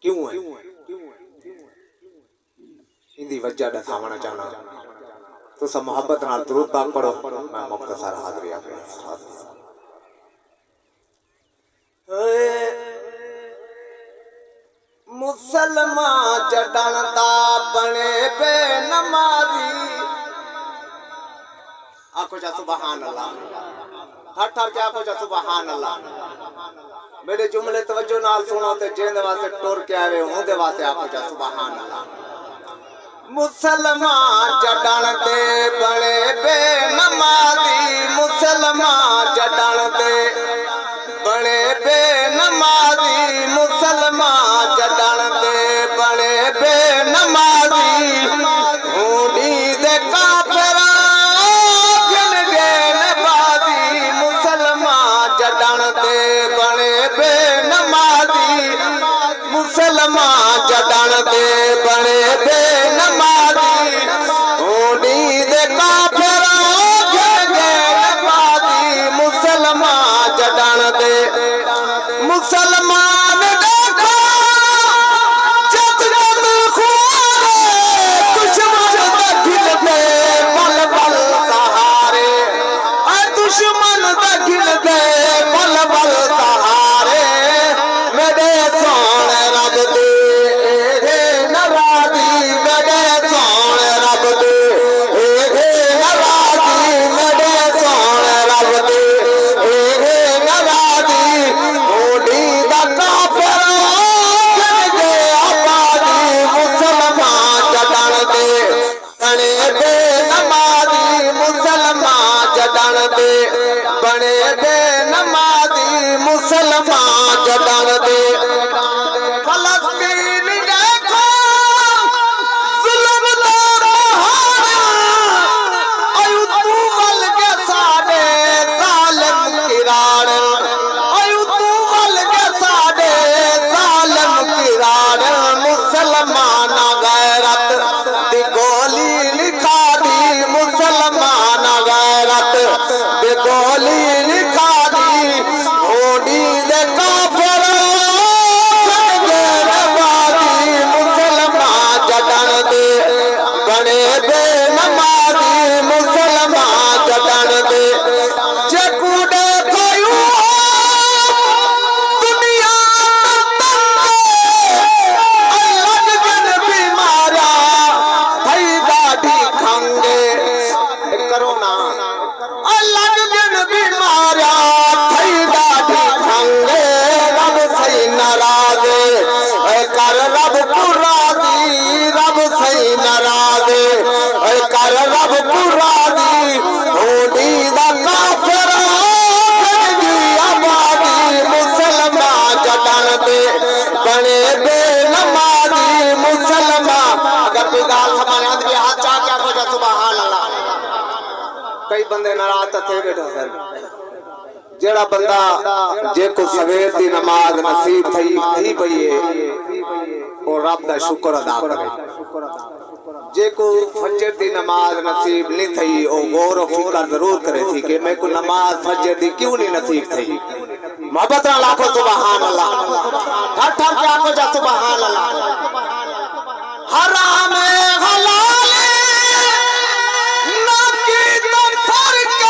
क्यों है इंदी वजह दसावना चाहना तो सब मोहब्बत नाल दुरूद पाक पढ़ो। मैं मुख्तसर हाज़िरी अपने मुसलमान जडन दा बने बेनमाजी आखो जा सुभान अल्लाह। हर ठर के आखो जा सुभान अल्लाह। मेरे जुमले तवज्जो नाल सुनो ते जेंदे वास्ते टुर के आवे होंदे वास्ते आखो जा सुभान अल्लाह। मुसलमान जडन दे बने बेनमाजी मुसलमान जडन दे बने बेनमाजी मुसलमान जडन दे बने बेनमाजी होनी दे काफिरा गिन गए नबाजी मुसलमान जडन दे बने बेनमाजी मुसलमान जडन दे बने बेनमाजी होनी दे काफिरा गिन गए नबाजी मुसलमान जडन दे मुसलमान देखो जग जग खुआरे दुश्मन दखिल दे बल बल सहारे दुश्मन दखिल दे बल बल सहारे मेरे सोने रब दे नवाजी मेरे सोने रब दे नवाजी मेरे सोने रब दे नवाजी होनी दा काफिरा गिन गए आबादी मुसलमान जडन दे बने बेनमाजी मुसलमान जडन दे बने बेनमाजी मुसलमान जडन दे फलस्तीन देखो जुल्म दा पहाड़ आयु तू वल के साडे जालिम किराड़ आयु तू वल के साडे जालिम किराड़ मुसलमान गैरत दी गोली लिखा दी मुसलमान गैरत दी गोली लिखा दी होनी दे काफिरा गिन गए नबाजी मुसलमान जडन दे बने बेनमाजी मुसलमान जडन दे जे कूड़े कोयू दुनिया अलग जन बीमारा भई गाड़ी खंगे करो ना अलग जन बीमारा भई गाड़ी खंगे रब सही नाराज़े कर रब पुरादी रब सही नाराज़े कर रब पुरादी होनी दा काफिरा गिन गई आबादी मुसलमान जडन दे बने बेनमाजी मुसलमान। अगर कोई गाल हमारे हाथ में हाथ चाह क्या हो सुभान अल्लाह। कई बंदे नाराज थे बैठो सर जेड़ा बंदा जे को सवेर दी नमाज नसीब थी पई है वो रब दा शुक्र अदा करे। जे को फजर दी नमाज नसीब नहीं थी ओ गौर और फिक्र जरूर करे थी कि मैं को नमाज फजर दी क्यों नहीं नसीब थी। मोहब्बत नाल आखो सुभान अल्लाह। हर ठर के आखो जा सुभान अल्लाह। हराम हलाल ना की तो फर्क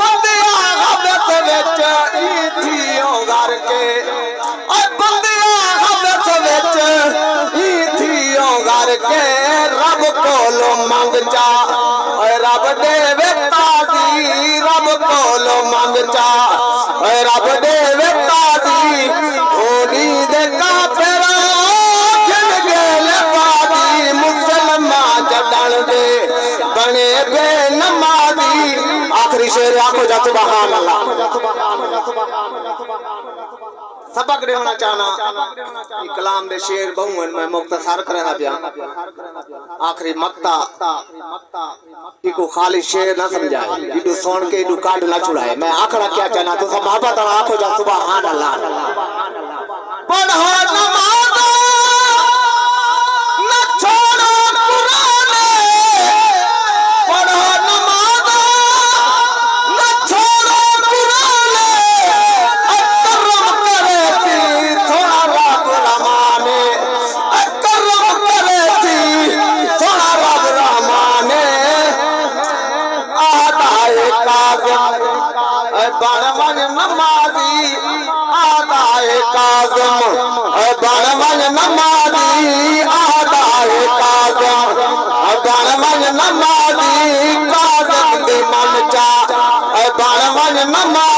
बंदिया हवस विच ईथियों घर के बंदिया हवस विच ईथियों घर के रब कोलो मंग जा रब देवे ताजी रब कोलो मंग जा रब देवे ताजी होनी दे काफिरा गिन गए नबाजी मुसलमान जडन दे बने बेनमाजी। आखिरी शेर आखो जा सुभान अल्लाह। सबक देना चाहना कलाम दे शेर बहु मैं मुख्तसर करना पिया। आखिरी मक्ता इको खाली शेर ना समझाए इडू सुन के इडू काट ना छुड़ाए। मैं आखड़ा क्या चाहना तो सब मोहब्बत आखो जा सुभान अल्लाह। पढ़ो नमाज न छोड़ो कुरान पढ़ो नमाज न छोड़ो कुरान करम करे थोड़ा रब बनवन नमाजी आदाए काज़म बनवन नमाजी आदाए काज़म बनवन नमाजी काज़म दे मन चा बनवन नमाजी